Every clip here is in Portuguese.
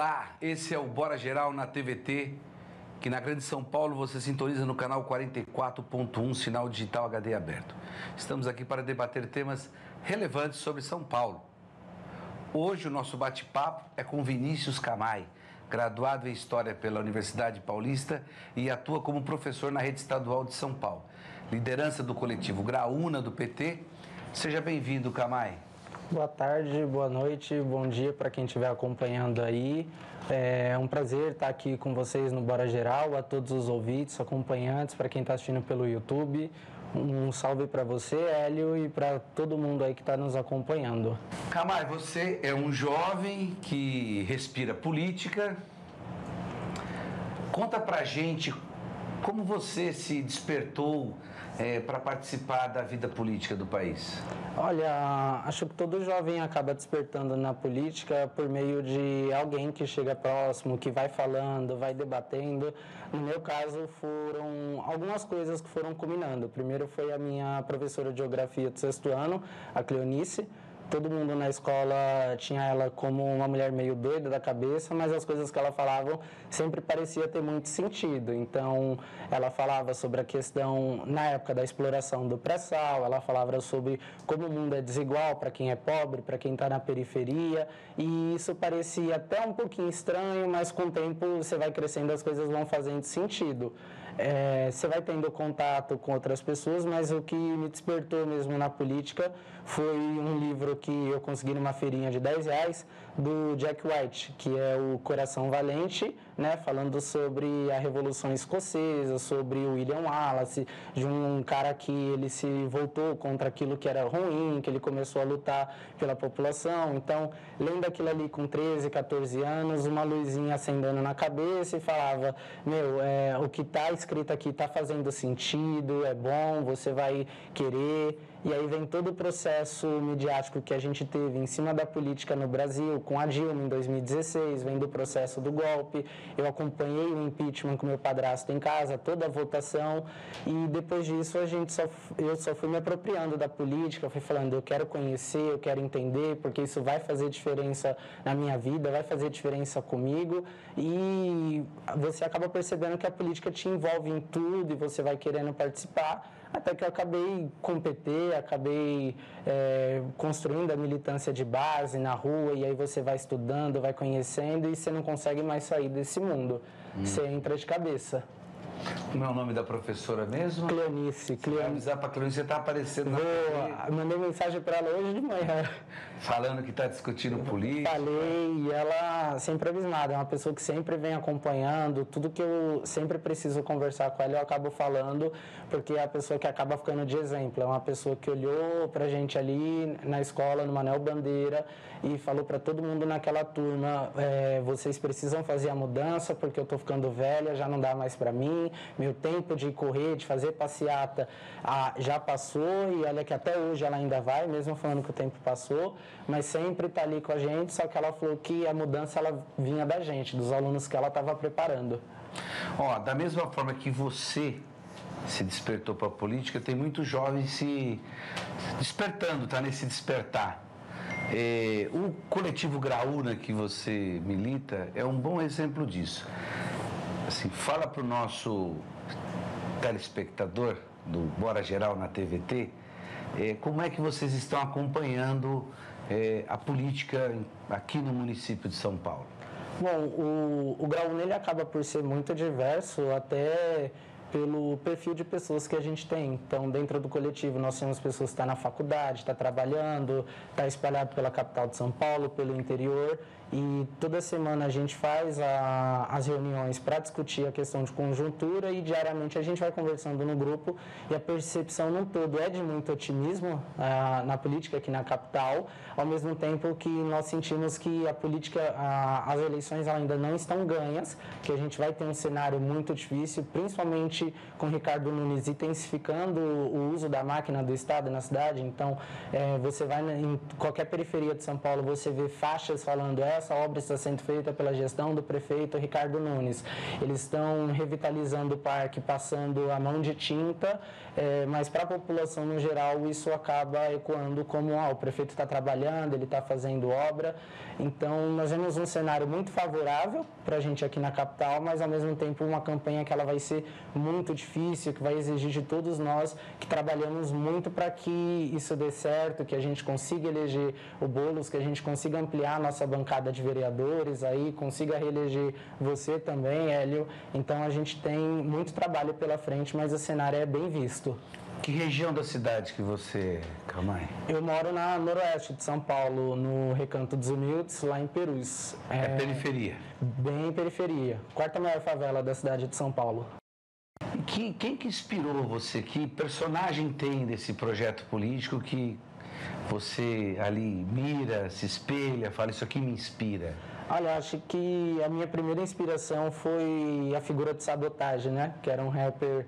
Olá, esse é o Bora Geral na TVT, que na Grande São Paulo você sintoniza no canal 44.1, sinal digital HD aberto. Estamos aqui para debater temas relevantes sobre São Paulo. Hoje o nosso bate-papo é com Vinícius Camay, graduado em História pela Universidade Paulista e atua como professor na Rede Estadual de São Paulo. Liderança do coletivo Graúna do PT. Seja bem-vindo, Camay. Boa tarde, boa noite, bom dia para quem estiver acompanhando aí. É um prazer estar aqui com vocês no Bora Geral, a todos os ouvintes, acompanhantes, para quem está assistindo pelo YouTube. Um salve para você, Hélio, e para todo mundo aí que está nos acompanhando. Camay, você é um jovem que respira política. Conta pra gente como você se despertou para participar da vida política do país. Olha, acho que todo jovem acaba despertando na política por meio de alguém que chega próximo, que vai falando, vai debatendo. No meu caso, foram algumas coisas que foram culminando. Primeiro foi a minha professora de geografia do 6º ano, a Cleonice. Todo mundo na escola tinha ela como uma mulher meio doida da cabeça, mas as coisas que ela falava sempre parecia ter muito sentido. Então, ela falava sobre a questão, na época da exploração do pré-sal, ela falava sobre como o mundo é desigual para quem é pobre, para quem está na periferia, e isso parecia até um pouquinho estranho, mas com o tempo você vai crescendo, as coisas vão fazendo sentido. Você vai tendo contato com outras pessoas, mas o que me despertou mesmo na política foi um livro que eu consegui numa feirinha de R$10 do Jack White, que é o Coração Valente, né, falando sobre a Revolução Escocesa, sobre o William Wallace, de um cara que ele se voltou contra aquilo que era ruim, que ele começou a lutar pela população. Então, lendo aquilo ali com 13, 14 anos, uma luzinha acendendo na cabeça e falava, o que está escrito aqui está fazendo sentido, é bom, você vai querer. E aí vem todo o processo midiático que a gente teve em cima da política no Brasil, com a Dilma em 2016, vem do processo do golpe. Eu acompanhei o impeachment com meu padrasto em casa, toda a votação, e depois disso eu só fui me apropriando da política, fui falando, eu quero conhecer, eu quero entender, porque isso vai fazer diferença na minha vida, vai fazer diferença comigo, e você acaba percebendo que a política te envolve em tudo e você vai querendo participar, até que eu acabei com o PT, acabei construindo a militância de base na rua, e aí você vai estudando, vai conhecendo, e você não consegue mais sair desse mundo. Você entra de cabeça. Como é o nome da professora mesmo? Cleonice. Vai avisar para a Cleonice, você está aparecendo na TV. Mandei mensagem para ela hoje de manhã. Falando que está discutindo política. Falei, e ela sempre abismada, é uma pessoa que sempre vem acompanhando, tudo que eu sempre preciso conversar com ela eu acabo falando, porque é a pessoa que acaba ficando de exemplo, é uma pessoa que olhou pra gente ali na escola, no Manuel Bandeira, e falou para todo mundo naquela turma, vocês precisam fazer a mudança, porque eu tô ficando velha, já não dá mais para mim, meu tempo de correr, de fazer passeata já passou, e olha que até hoje ela ainda vai, mesmo falando que o tempo passou, mas sempre está ali com a gente, só que ela falou que a mudança ela vinha da gente, dos alunos que ela estava preparando. Da mesma forma que você se despertou para a política, tem muitos jovens se despertando, tá nesse despertar. O coletivo Graúna que você milita é um bom exemplo disso. Assim, fala para o nosso telespectador do Bora Geral na TVT, como é que vocês estão acompanhando a política aqui no município de São Paulo? Bom, o Graúna ele acaba por ser muito diverso, até pelo perfil de pessoas que a gente tem. Então, dentro do coletivo, nós temos pessoas que estão na faculdade, estão trabalhando, está espalhado pela capital de São Paulo, pelo interior, e toda semana a gente faz as reuniões para discutir a questão de conjuntura, e diariamente a gente vai conversando no grupo, e a percepção no todo é de muito otimismo na política aqui na capital, ao mesmo tempo que nós sentimos que a política, as eleições ainda não estão ganhas, que a gente vai ter um cenário muito difícil, principalmente com o Ricardo Nunes intensificando o uso da máquina do Estado na cidade. Então, você vai em qualquer periferia de São Paulo, você vê faixas falando essa obra está sendo feita pela gestão do prefeito Ricardo Nunes. Eles estão revitalizando o parque, passando a mão de tinta, mas para a população no geral isso acaba ecoando como o prefeito está trabalhando, ele está fazendo obra. Então nós vemos um cenário muito favorável para a gente aqui na capital, mas ao mesmo tempo uma campanha que ela vai ser muito difícil, que vai exigir de todos nós que trabalhamos muito para que isso dê certo, que a gente consiga eleger o Boulos, que a gente consiga ampliar a nossa bancada de vereadores, aí consiga reeleger você também, Hélio. Então a gente tem muito trabalho pela frente, mas o cenário é bem visto. Que região da cidade que você, Camay? Eu moro na noroeste de São Paulo, no Recanto dos Humildes, lá em Perus. É periferia? Bem periferia. Quarta maior favela da cidade de São Paulo. Quem que inspirou você? Que personagem tem desse projeto político que você ali mira, se espelha, fala, isso aqui me inspira? Olha, acho que a minha primeira inspiração foi a figura de Sabotagem, né? Que era um rapper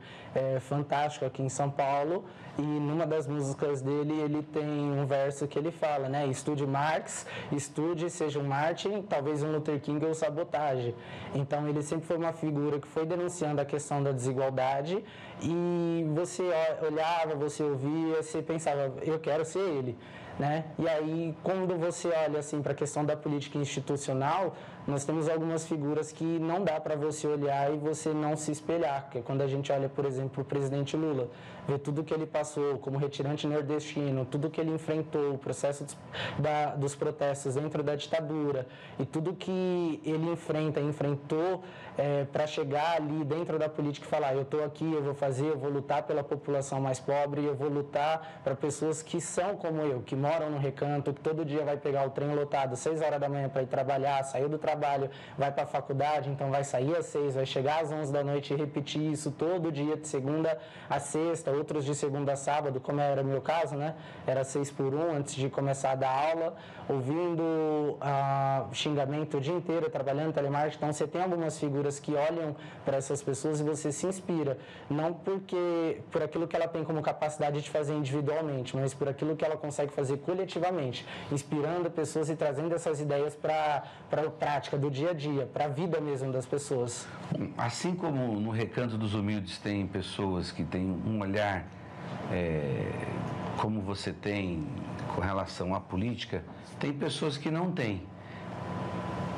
fantástico aqui em São Paulo. E numa das músicas dele, ele tem um verso que ele fala, né? Estude Marx, estude, seja um Martin, talvez um Luther King ou Sabotagem. Então, ele sempre foi uma figura que foi denunciando a questão da desigualdade. E você olhava, você ouvia, você pensava, eu quero ser ele. Né? E aí, quando você olha assim, para a questão da política institucional, nós temos algumas figuras que não dá para você olhar e você não se espelhar, que é quando a gente olha, por exemplo, o presidente Lula, vê tudo que ele passou como retirante nordestino, tudo que ele enfrentou, o processo dos protestos dentro da ditadura e tudo que ele enfrentou para chegar ali dentro da política e falar, eu estou aqui, eu vou fazer, eu vou lutar pela população mais pobre, eu vou lutar para pessoas que são como eu, que moram no Recanto, que todo dia vai pegar o trem lotado 6 horas da manhã para ir trabalhar, saiu do trabalho, vai para a faculdade, então vai sair às 6, vai chegar às 11 da noite e repetir isso todo dia, de segunda a sexta, outros de segunda a sábado, como era o meu caso, né? Era 6 por 1 antes de começar a dar aula, ouvindo xingamento o dia inteiro, trabalhando telemarketing. Então, você tem algumas figuras que olham para essas pessoas e você se inspira, não por aquilo que ela tem como capacidade de fazer individualmente, mas por aquilo que ela consegue fazer coletivamente, inspirando pessoas e trazendo essas ideias para a prática do dia a dia, para a vida mesmo das pessoas. Assim como no Recanto dos Humildes tem pessoas que têm um olhar como você tem com relação à política, tem pessoas que não têm.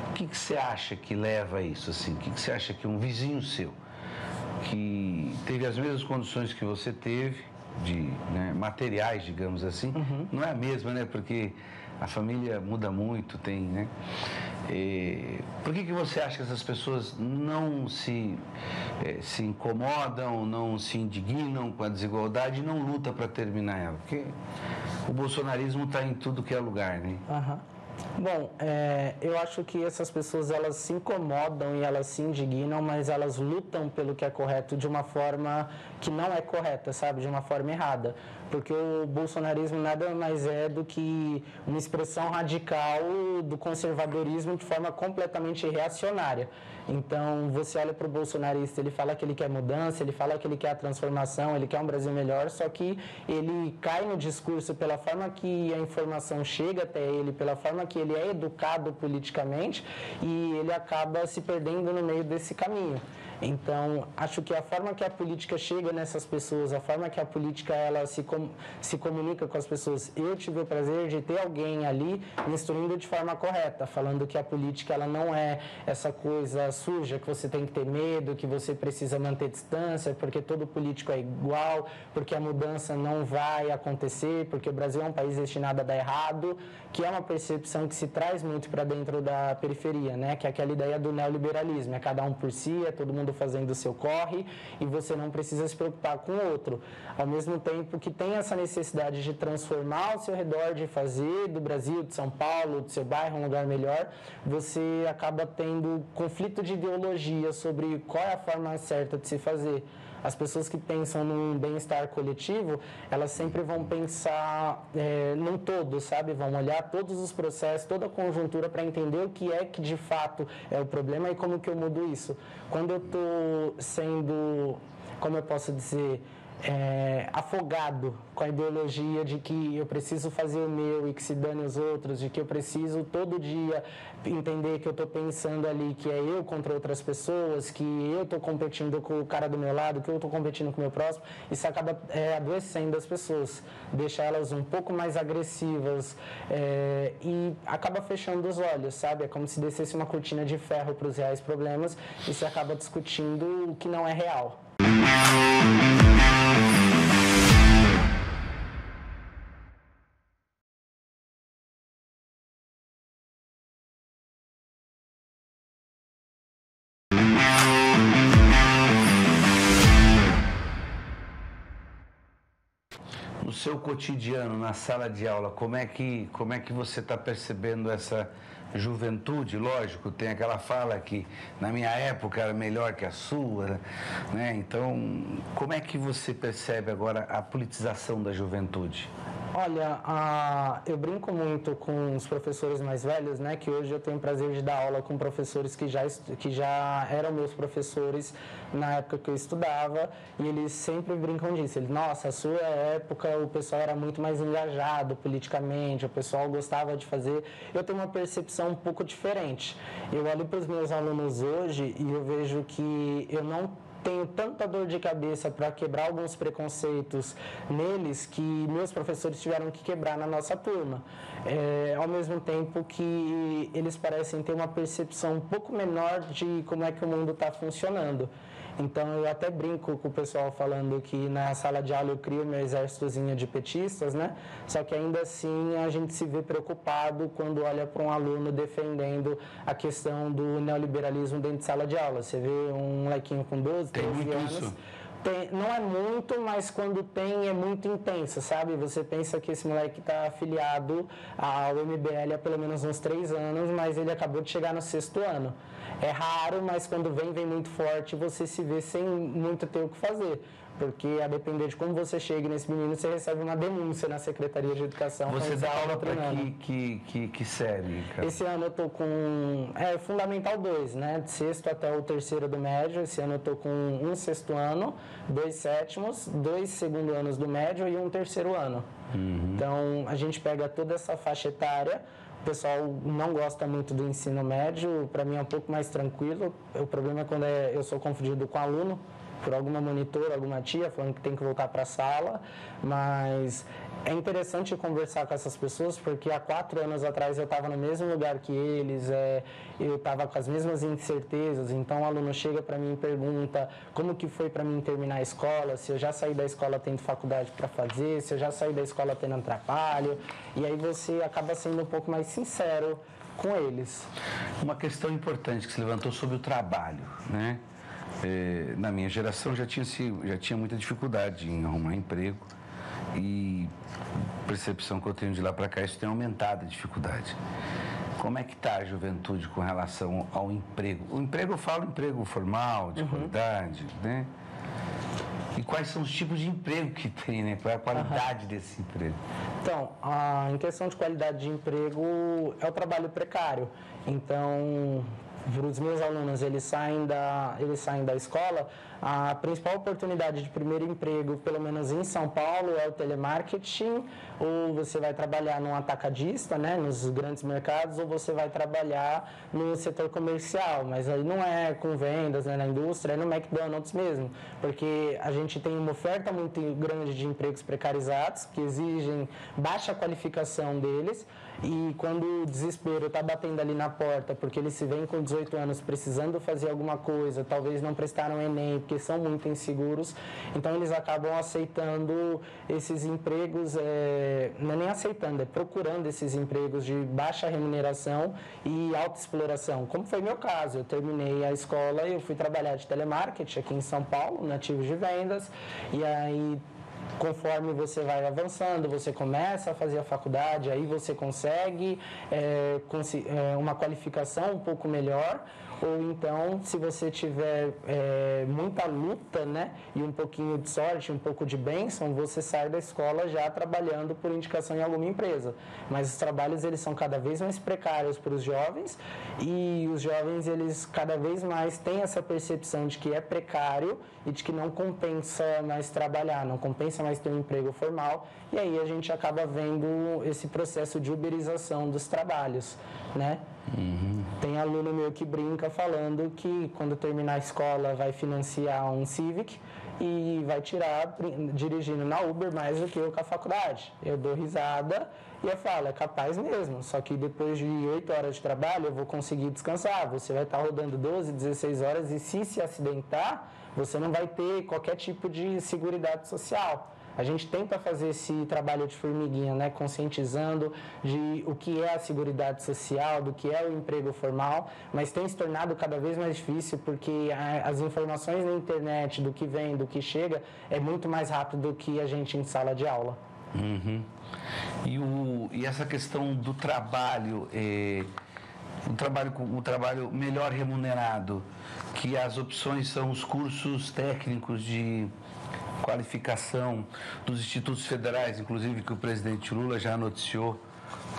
O que você acha que leva a isso? Assim? O que você acha que um vizinho seu, que teve as mesmas condições que você teve, materiais, digamos assim, não é a mesma, né? Porque a família muda muito, tem, né? Por que você acha que essas pessoas não se incomodam, não se indignam com a desigualdade e não lutam para terminar ela? Porque o bolsonarismo está em tudo que é lugar, né? Bom, eu acho que essas pessoas, elas se incomodam e elas se indignam, mas elas lutam pelo que é correto de uma forma que não é correta, sabe? De uma forma errada. Porque o bolsonarismo nada mais é do que uma expressão radical do conservadorismo de forma completamente reacionária. Então, você olha para o bolsonarista, ele fala que ele quer mudança, ele fala que ele quer a transformação, ele quer um Brasil melhor, só que ele cai no discurso pela forma que a informação chega até ele, pela forma que ele é educado politicamente, e ele acaba se perdendo no meio desse caminho. Então, acho que a forma que a política chega nessas pessoas, a forma que a política ela se comunica com as pessoas. Eu tive o prazer de ter alguém ali me instruindo de forma correta, falando que a política ela não é essa coisa suja, que você tem que ter medo, que você precisa manter distância, porque todo político é igual, porque a mudança não vai acontecer, porque o Brasil é um país destinado a dar errado, que é uma percepção que se traz muito para dentro da periferia, né? Que é aquela ideia do neoliberalismo, é cada um por si, é todo mundo fazendo o seu corre e você não precisa se preocupar com o outro. Ao mesmo tempo que tem essa necessidade de transformar ao seu redor, de fazer do Brasil, de São Paulo, do seu bairro um lugar melhor, você acaba tendo conflito de ideologia sobre qual é a forma certa de se fazer. As pessoas que pensam num bem-estar coletivo, elas sempre vão pensar num todo, sabe? Vão olhar todos os processos, toda a conjuntura para entender o que é que de fato é o problema e como que eu mudo isso. Quando eu estou sendo, como eu posso dizer, afogado com a ideologia de que eu preciso fazer o meu e que se dane os outros, de que eu preciso todo dia entender que eu estou pensando ali que é eu contra outras pessoas, que eu estou competindo com o cara do meu lado, que eu estou competindo com o meu próximo. Isso acaba adoecendo as pessoas, deixa elas um pouco mais agressivas e acaba fechando os olhos, sabe? É como se descesse uma cortina de ferro para os reais problemas e se acaba discutindo o que não é real. No seu cotidiano, na sala de aula, como é que você está percebendo essa juventude? Lógico, tem aquela fala que na minha época era melhor que a sua, né? Então, como é que você percebe agora a politização da juventude? Olha, eu brinco muito com os professores mais velhos, né? Que hoje eu tenho o prazer de dar aula com professores que já eram meus professores na época que eu estudava, e eles sempre brincam disso. Eles, nossa, a sua época o pessoal era muito mais engajado politicamente, o pessoal gostava de fazer. Eu tenho uma percepção um pouco diferente. Eu olho para os meus alunos hoje e eu vejo que eu não tenho tanta dor de cabeça para quebrar alguns preconceitos neles que meus professores tiveram que quebrar na nossa turma. Ao mesmo tempo que eles parecem ter uma percepção um pouco menor de como é que o mundo está funcionando. Então, eu até brinco com o pessoal falando que na sala de aula eu crio meu exércitozinho de petistas, né? Só que ainda assim a gente se vê preocupado quando olha para um aluno defendendo a questão do neoliberalismo dentro de sala de aula. Você vê um molequinho com 12, 13 anos... Isso. Não é muito, mas quando tem é muito intenso, sabe? Você pensa que esse moleque está afiliado ao MBL há pelo menos uns 3 anos, mas ele acabou de chegar no 6º ano. É raro, mas quando vem muito forte, você se vê sem muito ter o que fazer. Porque, a depender de como você chega nesse menino, você recebe uma denúncia na Secretaria de Educação. Você dá aula para que série, cara? Esse ano eu estou com Fundamental 2, né? De 6º até o 3º do médio. Esse ano eu estou com um 6º ano, 2 7º, 2 2º anos do médio e um 3º ano. Uhum. Então, a gente pega toda essa faixa etária. O pessoal não gosta muito do ensino médio, para mim é um pouco mais tranquilo. O problema é quando eu sou confundido com aluno, por alguma monitora, alguma tia, falando que tem que voltar para a sala, mas é interessante conversar com essas pessoas, porque há 4 anos atrás eu estava no mesmo lugar que eles, eu estava com as mesmas incertezas, então o aluno chega para mim e pergunta como que foi para mim terminar a escola, se eu já saí da escola tendo faculdade para fazer, se eu já saí da escola tendo trabalho, e aí você acaba sendo um pouco mais sincero com eles. Uma questão importante que se levantou sobre o trabalho, né? Na minha geração já tinha muita dificuldade em arrumar emprego e a percepção que eu tenho de lá para cá, isso tem aumentado a dificuldade. Como é que está a juventude com relação ao emprego? O emprego, eu falo emprego formal, de qualidade, né? E quais são os tipos de emprego que tem, né? Qual é a qualidade desse emprego? Então, em questão de qualidade de emprego, é o trabalho precário. Então, para os meus alunos, eles saem da escola, a principal oportunidade de primeiro emprego, pelo menos em São Paulo, é o telemarketing, ou você vai trabalhar num atacadista, né, nos grandes mercados, ou você vai trabalhar no setor comercial, mas aí não é com vendas, né, na indústria, é no McDonald's mesmo, porque a gente tem uma oferta muito grande de empregos precarizados, que exigem baixa qualificação deles, e quando o desespero está batendo ali na porta, porque eles se veem com 18 anos precisando fazer alguma coisa, talvez não prestaram Enem, porque são muito inseguros, então eles acabam aceitando esses empregos, não é nem aceitando, é procurando esses empregos de baixa remuneração e autoexploração, como foi meu caso. Eu terminei a escola e eu fui trabalhar de telemarketing aqui em São Paulo, nativos de vendas, e aí conforme você vai avançando, você começa a fazer a faculdade, aí você consegue uma qualificação um pouco melhor, ou então, se você tiver muita luta, né, e um pouquinho de sorte, um pouco de bênção, você sai da escola já trabalhando por indicação em alguma empresa. Mas os trabalhos, eles são cada vez mais precários para os jovens, e os jovens, eles cada vez mais têm essa percepção de que é precário e de que não compensa mais trabalhar, não compensa mais ter um emprego formal, e aí a gente acaba vendo esse processo de uberização dos trabalhos, né? Tem aluno meu que brinca falando que quando terminar a escola vai financiar um Civic e vai tirar dirigindo na Uber mais do que eu com a faculdade. Eu dou risada e eu falo, é capaz mesmo, só que depois de 8 horas de trabalho eu vou conseguir descansar, você vai estar rodando 12, 16 horas e se acidentar, você não vai ter qualquer tipo de seguridade social. A gente tenta fazer esse trabalho de formiguinha, né, conscientizando de o que é a seguridade social, do que é o emprego formal, mas tem se tornado cada vez mais difícil porque as informações na internet, do que vem, do que chega, é muito mais rápido do que a gente em sala de aula. E essa questão do trabalho, o trabalho melhor remunerado, que as opções são os cursos técnicos de qualificação dos institutos federais, inclusive que o presidente Lula já noticiou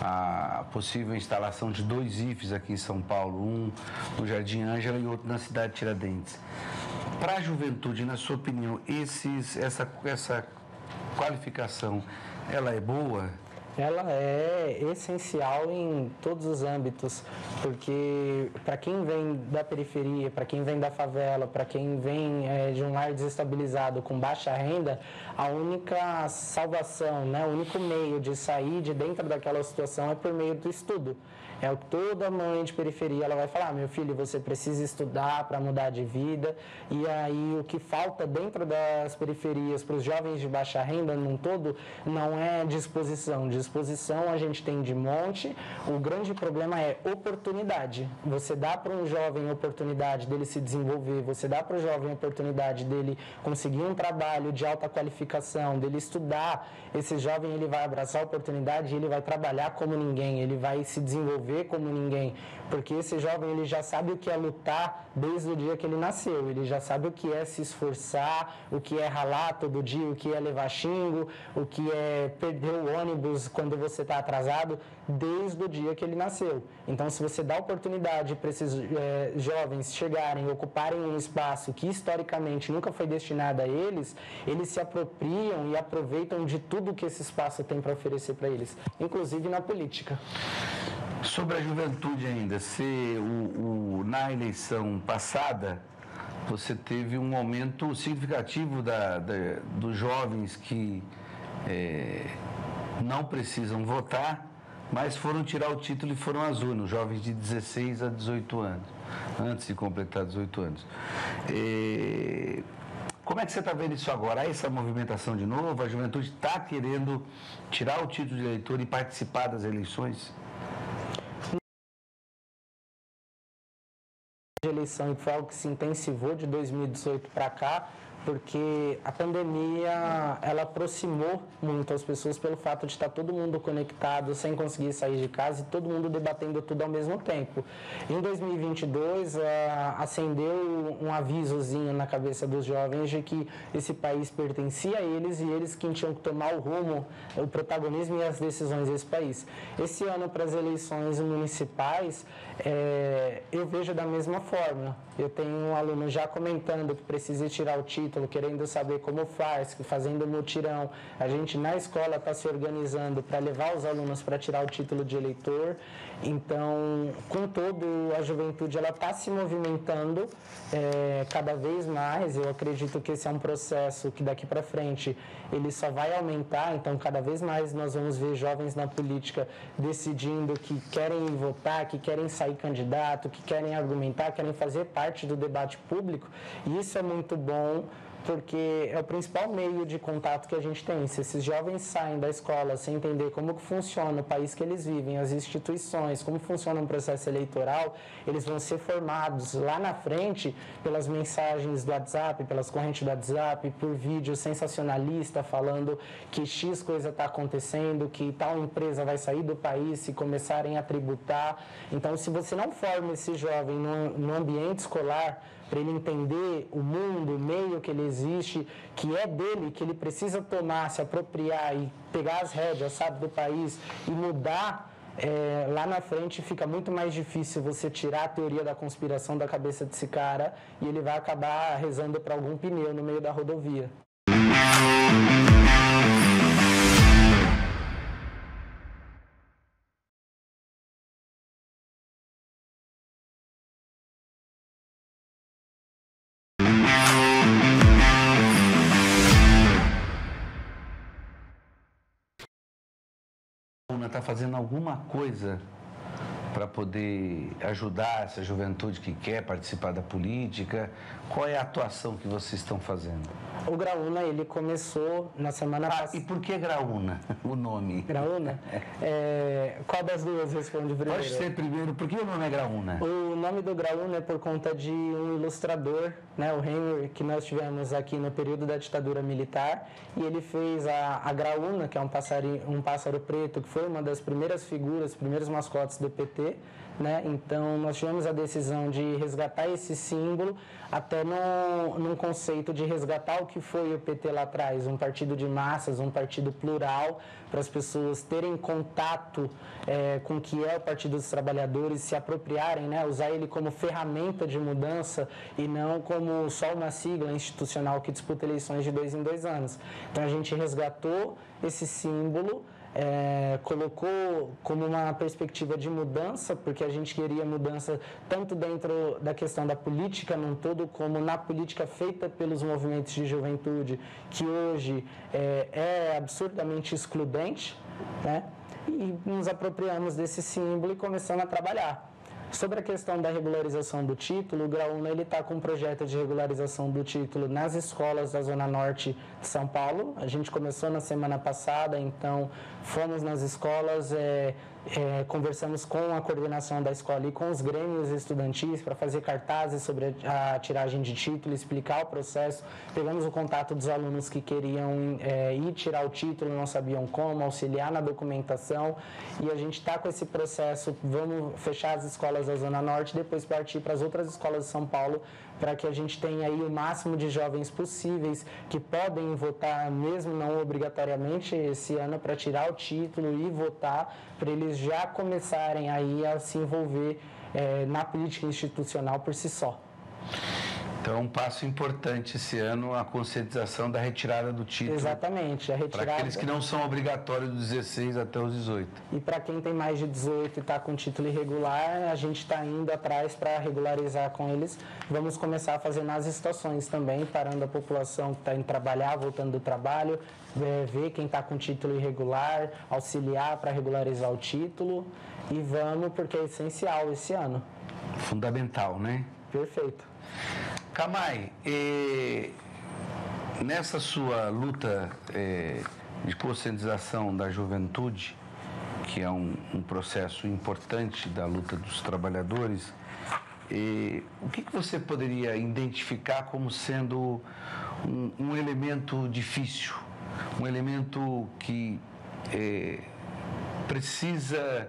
a possível instalação de 2 IFES aqui em São Paulo, um no Jardim Ângela e outro na cidade de Tiradentes. Para a juventude, na sua opinião, essa qualificação, ela é boa? Ela é essencial em todos os âmbitos, porque para quem vem da periferia, para quem vem da favela, para quem vem de um lar desestabilizado com baixa renda, a única salvação, né, o único meio de sair de dentro daquela situação é por meio do estudo. É o que toda mãe de periferia ela vai falar, meu filho, você precisa estudar para mudar de vida. E aí o que falta dentro das periferias para os jovens de baixa renda num todo não é disposição. Disposição a gente tem de monte. O grande problema é oportunidade. Você dá para um jovem a oportunidade dele se desenvolver, você dá para o jovem a oportunidade dele conseguir um trabalho de alta qualificação, dele estudar. Esse jovem ele vai abraçar a oportunidade e ele vai trabalhar como ninguém, ele vai se desenvolver como ninguém, porque esse jovem ele já sabe o que é lutar desde o dia que ele nasceu, ele já sabe o que é se esforçar, o que é ralar todo dia, o que é levar xingo, o que é perder o ônibus quando você está atrasado, desde o dia que ele nasceu. Então, se você dá oportunidade para esses jovens chegarem, ocuparem um espaço que historicamente nunca foi destinado a eles, eles se apropriam e aproveitam de tudo que esse espaço tem para oferecer para eles, inclusive na política. Sobre a juventude ainda, na eleição passada, você teve um aumento significativo dos jovens que não precisam votar, mas foram tirar o título e foram às urnas, jovens de 16 a 18 anos, antes de completar 18 anos. Como é que você está vendo isso agora? Há essa movimentação de novo? A juventude está querendo tirar o título de eleitor e participar das eleições? De eleição foi algo que se intensivou de 2018 para cá, porque a pandemia ela aproximou muito as pessoas pelo fato de estar todo mundo conectado, sem conseguir sair de casa e todo mundo debatendo tudo ao mesmo tempo. Em 2022, acendeu um avisozinho na cabeça dos jovens de que esse país pertencia a eles e eles que tinham que tomar o rumo, o protagonismo e as decisões desse país. Esse ano, para as eleições municipais, eu vejo da mesma forma. Eu tenho um aluno já comentando que precisa tirar o título, querendo saber como faz, fazendo mutirão. A gente na escola está se organizando para levar os alunos para tirar o título de eleitor. Então, contudo, a juventude ela está se movimentando cada vez mais. Eu acredito que esse é um processo que daqui para frente ele só vai aumentar. Então, cada vez mais nós vamos ver jovens na política decidindo que querem votar, que querem sair candidato, que querem argumentar, querem fazer parte do debate público. E isso é muito bom, porque é o principal meio de contato que a gente tem. Se esses jovens saem da escola sem entender como que funciona o país que eles vivem, as instituições, como funciona um processo eleitoral, eles vão ser formados lá na frente pelas mensagens do WhatsApp, pelas correntes do WhatsApp, por vídeo sensacionalista falando que X coisa está acontecendo, que tal empresa vai sair do país se começarem a tributar. Então, se você não forma esse jovem no ambiente escolar, para ele entender o mundo, o meio que ele existe, que é dele, que ele precisa tomar, se apropriar e pegar as rédeas, sabe, do país e mudar, lá na frente fica muito mais difícil você tirar a teoria da conspiração da cabeça desse cara e ele vai acabar rezando para algum pneu no meio da rodovia. Está fazendo alguma coisa para poder ajudar essa juventude que quer participar da política? Qual é a atuação que vocês estão fazendo? O Graúna, ele começou na semana passada. E por que Graúna, o nome? Graúna? Qual das duas responde primeiro? Pode ser primeiro, por que o nome é Graúna? O nome do Graúna é por conta de um ilustrador, né, o Henry, que nós tivemos aqui no período da ditadura militar, e ele fez a Graúna, que é um pássaro preto, que foi uma das primeiras figuras, primeiros mascotes do PT, né? Então, nós tivemos a decisão de resgatar esse símbolo, até num conceito de resgatar o que foi o PT lá atrás, um partido de massas, um partido plural, para as pessoas terem contato com o que é o Partido dos Trabalhadores, se apropriarem, né? Usar ele como ferramenta de mudança e não como só uma sigla institucional que disputa eleições de 2 em 2 anos. Então, a gente resgatou esse símbolo, colocou como uma perspectiva de mudança, porque a gente queria mudança tanto dentro da questão da política num todo, como na política feita pelos movimentos de juventude, que hoje é absurdamente excludente, né? E nos apropriamos desse símbolo e começamos a trabalhar. Sobre a questão da regularização do título, o Graúna está com um projeto de regularização do título nas escolas da Zona Norte de São Paulo. A gente começou na semana passada, então fomos nas escolas, conversamos com a coordenação da escola e com os grêmios estudantis para fazer cartazes sobre a tiragem de título, explicar o processo. Pegamos o contato dos alunos que queriam ir tirar o título, não sabiam como, auxiliar na documentação, e a gente está com esse processo. Vamos fechar as escolas da Zona Norte e depois partir para as outras escolas de São Paulo, para que a gente tenha aí o máximo de jovens possíveis que podem votar, mesmo não obrigatoriamente esse ano, para tirar o título e votar, para eles já começarem aí a se envolver na política institucional por si só. Então, um passo importante esse ano, a conscientização da retirada do título. Exatamente, a retirada. Para aqueles que não são obrigatórios dos 16 até os 18. E para quem tem mais de 18 e está com título irregular, a gente está indo atrás para regularizar com eles. Vamos começar a fazer nas estações também, parando a população que está indo trabalhar, voltando do trabalho, ver quem está com título irregular, auxiliar para regularizar o título. E vamos, porque é essencial esse ano. Fundamental, né? Perfeito. Kamay, nessa sua luta de conscientização da juventude, que é um processo importante da luta dos trabalhadores, o que você poderia identificar como sendo um elemento difícil, um elemento que precisa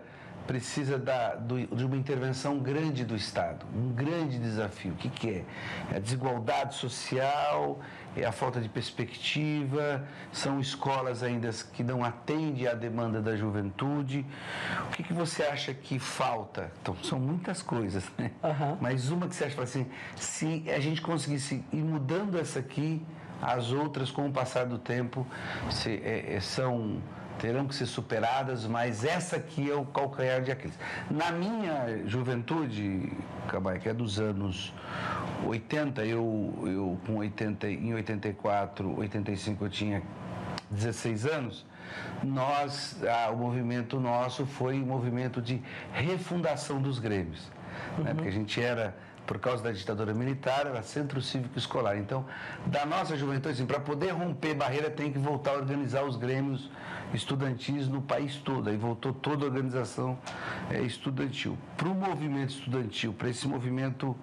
de uma intervenção grande do Estado, um grande desafio? O que é? É a desigualdade social, é a falta de perspectiva, são escolas ainda que não atendem à demanda da juventude. O que você acha que falta? Então, são muitas coisas, né? Uhum. Mas uma que você acha assim, se a gente conseguisse ir mudando essa aqui, as outras, com o passar do tempo, terão que ser superadas, mas essa aqui é o calcanhar de Aquiles. Na minha juventude, Kamay, que é dos anos 80, eu em 84, 85 eu tinha 16 anos, o movimento nosso foi um movimento de refundação dos grêmios, né? Porque a gente era por causa da ditadura militar, era Centro Cívico Escolar. Então, da nossa juventude, assim, para poder romper barreira, tem que voltar a organizar os grêmios estudantis no país todo. Aí voltou toda a organização estudantil. Para o movimento estudantil, para esse movimento,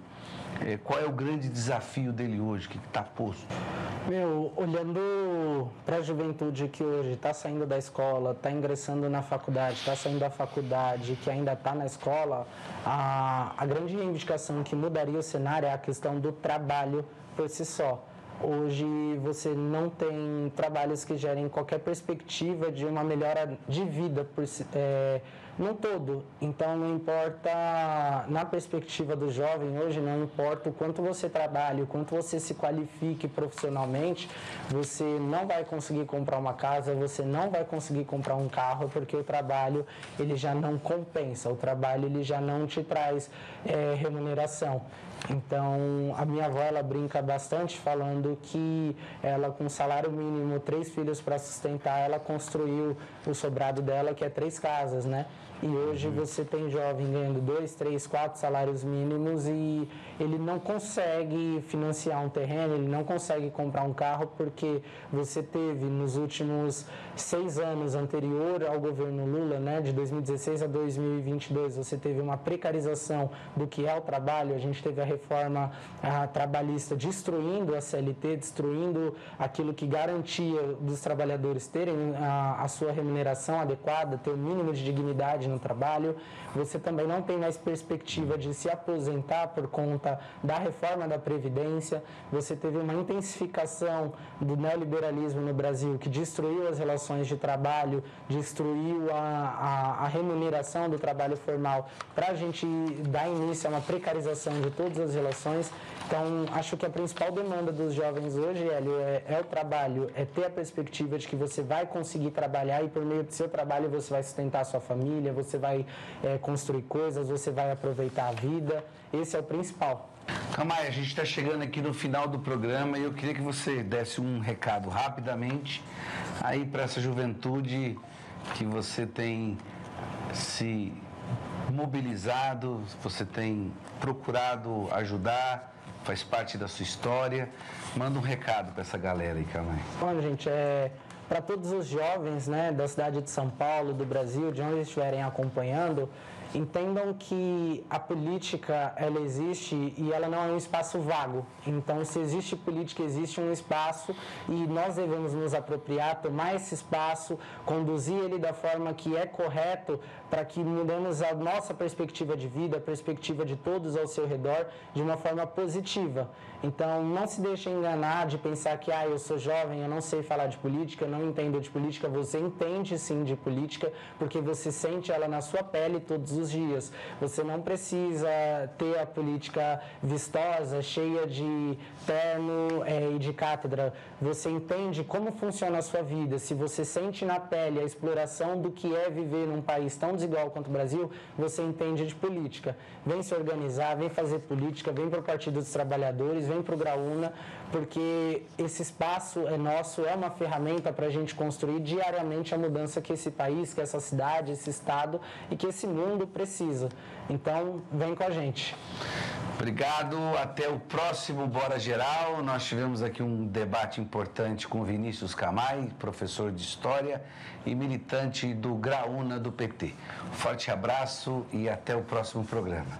qual é o grande desafio dele hoje, que está posto? Olhando para a juventude que hoje está saindo da escola, está ingressando na faculdade, está saindo da faculdade, que ainda está na escola, a grande reivindicação que mudaria o cenário é a questão do trabalho por si só. Hoje você não tem trabalhos que gerem qualquer perspectiva de uma melhora de vida no todo. Então não importa, na perspectiva do jovem hoje, não importa o quanto você trabalhe, o quanto você se qualifique profissionalmente, você não vai conseguir comprar uma casa, você não vai conseguir comprar um carro, porque o trabalho ele já não compensa, o trabalho ele já não te traz remuneração. Então, a minha avó, ela brinca bastante falando que ela, com salário mínimo, 3 filhos para sustentar, ela construiu o sobrado dela, que é 3 casas, né? E hoje você tem jovem ganhando 2, 3, 4 salários mínimos e ele não consegue financiar um terreno, ele não consegue comprar um carro porque você teve nos últimos 6 anos anterior ao governo Lula, né, de 2016 a 2022, você teve uma precarização do que é o trabalho. A gente teve a reforma trabalhista destruindo a CLT, destruindo aquilo que garantia dos trabalhadores terem a sua remuneração adequada, ter o mínimo de dignidade no trabalho. Você também não tem mais perspectiva de se aposentar por conta da reforma da Previdência. Você teve uma intensificação do neoliberalismo no Brasil, que destruiu as relações de trabalho, destruiu a remuneração do trabalho formal, para a gente dar início a uma precarização de todas as relações. Então, acho que a principal demanda dos jovens hoje, Hélio, é o trabalho, é ter a perspectiva de que você vai conseguir trabalhar e por meio do seu trabalho você vai sustentar a sua família, você vai construir coisas, você vai aproveitar a vida. Esse é o principal. Camay, a gente está chegando aqui no final do programa e eu queria que você desse um recado rapidamente aí para essa juventude que você tem se mobilizado, você tem procurado ajudar, faz parte da sua história. Manda um recado para essa galera aí, Camay. Bom, gente, para todos os jovens, né, da cidade de São Paulo, do Brasil, de onde estiverem acompanhando, entendam que a política, ela existe e ela não é um espaço vago. Então, se existe política, existe um espaço e nós devemos nos apropriar, tomar esse espaço, conduzir ele da forma que é correto para que mudemos a nossa perspectiva de vida, a perspectiva de todos ao seu redor, de uma forma positiva. Então, não se deixe enganar de pensar que eu sou jovem, eu não sei falar de política, eu não entendo de política. Você entende sim de política, porque você sente ela na sua pele todos os dias. Você não precisa ter a política vistosa, cheia de terno e de cátedra. Você entende como funciona a sua vida. Se você sente na pele a exploração do que é viver num país tão desigual quanto o Brasil, você entende de política. Vem se organizar, vem fazer política, vem para o Partido dos Trabalhadores, vem para o Graúna, porque esse espaço é nosso, é uma ferramenta para a gente construir diariamente a mudança que esse país, que essa cidade, esse estado e que esse mundo precisa. Então, vem com a gente. Obrigado, até o próximo Bora Geral. Nós tivemos aqui um debate importante com o Vinícius Camay, professor de História e militante do Graúna do PT. Um forte abraço e até o próximo programa.